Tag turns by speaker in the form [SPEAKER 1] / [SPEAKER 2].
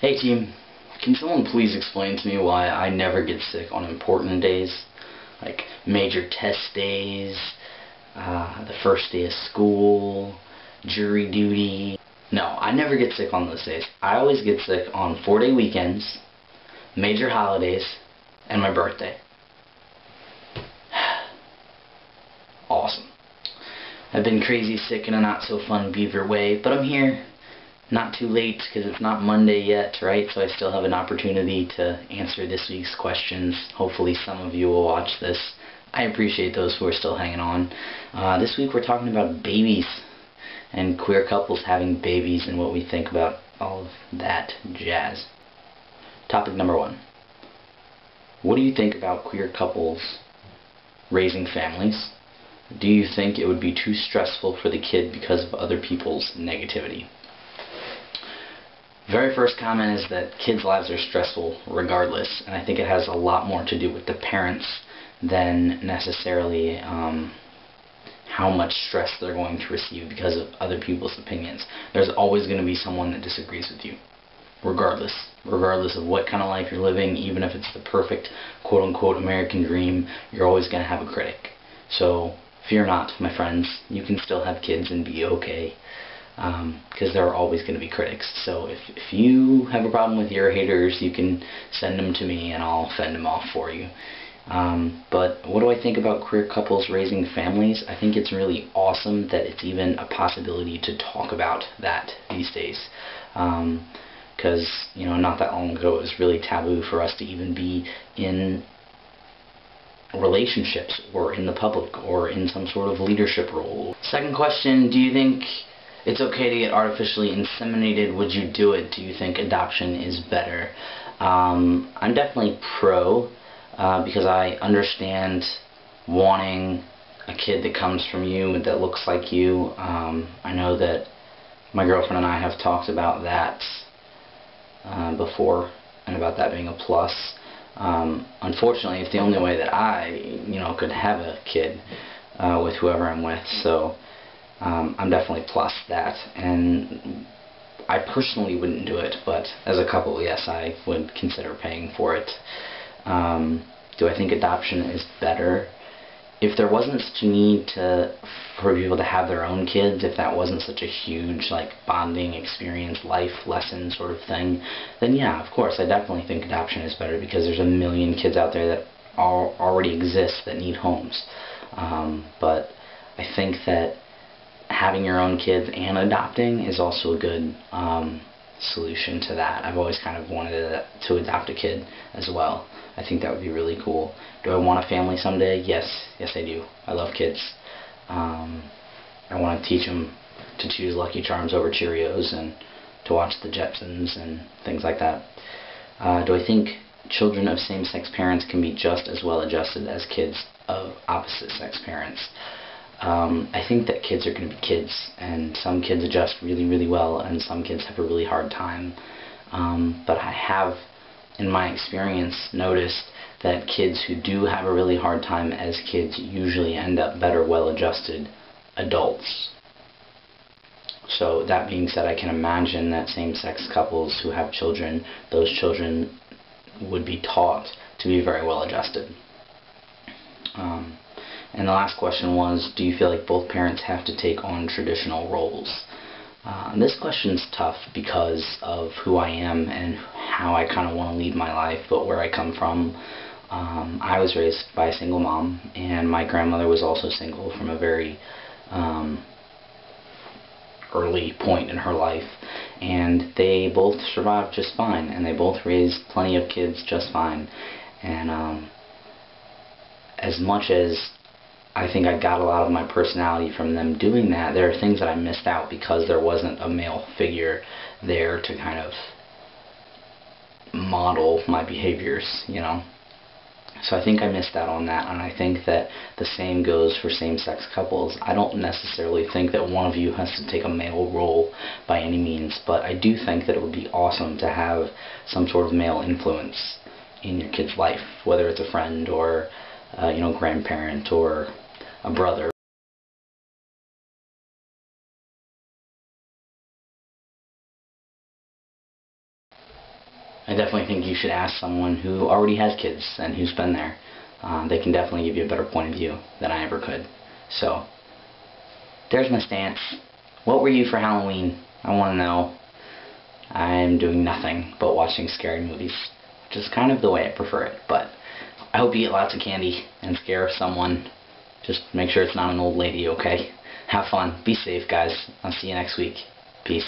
[SPEAKER 1] Hey team, can someone please explain to me why I never get sick on important days? Like major test days, the first day of school, jury duty. No, I never get sick on those days. I always get sick on 4-day weekends, major holidays, and my birthday. Awesome. I've been crazy sick in a not so fun beaver way, but I'm here. Not too late because it's not Monday yet, right? So I still have an opportunity to answer this week's questions. Hopefully some of you will watch this. I appreciate those who are still hanging on. This week we're talking about babies and queer couples having babies and what we think about all of that jazz. Topic number 1. What do you think about queer couples raising families? Do you think it would be too stressful for the kid because of other people's negativity? Very first comment is that kids' lives are stressful regardless, and I think it has a lot more to do with the parents than necessarily how much stress they're going to receive because of other people's opinions. There's always going to be someone that disagrees with you, regardless of what kind of life you're living. Even if it's the perfect quote-unquote American dream, you're always going to have a critic. So fear not, my friends, you can still have kids and be okay. Because there are always going to be critics. So if you have a problem with your haters, you can send them to me and I'll fend them off for you. But what do I think about queer couples raising families? I think it's really awesome that it's even a possibility to talk about that these days. Because, not that long ago it was really taboo for us to even be in relationships or in the public or in some sort of leadership role. Second question, do you think it's okay to get artificially inseminated? Would you do it? Do you think adoption is better? I'm definitely pro, because I understand wanting a kid that comes from you, that looks like you. I know that my girlfriend and I have talked about that before, and about that being a plus. Unfortunately, it's the only way that I, could have a kid with whoever I'm with, so I'm definitely plus that, and I personally wouldn't do it, but as a couple, yes, I would consider paying for it. Do I think adoption is better? If there wasn't such a need for people to have their own kids, if that wasn't such a huge bonding experience, life lesson sort of thing, then yeah, of course, I definitely think adoption is better, because there's a million kids out there that already exist that need homes. But I think that having your own kids and adopting is also a good solution to that. I've always kind of wanted to adopt a kid as well. I think that would be really cool. Do I want a family someday? Yes I do. I love kids. I want to teach them to choose Lucky Charms over Cheerios and to watch the Jetsons and things like that. Do I think children of same-sex parents can be just as well adjusted as kids of opposite-sex parents? I think that kids are going to be kids, and some kids adjust really, really well, and some kids have a really hard time. But I have, in my experience, noticed that kids who do have a really hard time as kids usually end up better, well-adjusted adults. So that being said, I can imagine that same-sex couples who have children, those children would be taught to be very well-adjusted. And the last question was, do you feel like both parents have to take on traditional roles? This question's tough because of who I am and how I kind of want to lead my life, but where I come from. I was raised by a single mom, and my grandmother was also single from a very early point in her life, and they both survived just fine, and they both raised plenty of kids just fine. And as much as I think I got a lot of my personality from them doing that, there are things that I missed out because there wasn't a male figure there to kind of model my behaviors, So I think I missed out on that, and I think that the same goes for same-sex couples. I don't necessarily think that one of you has to take a male role by any means, but I do think that it would be awesome to have some sort of male influence in your kid's life, whether it's a friend or grandparent or a brother. I definitely think you should ask someone who already has kids and who's been there. They can definitely give you a better point of view than I ever could. So, there's my stance. What were you for Halloween? I want to know. I'm doing nothing but watching scary movies, which is kind of the way I prefer it. But I hope you get lots of candy and scare someone. Just make sure it's not an old lady, okay? Have fun. Be safe, guys. I'll see you next week. Peace.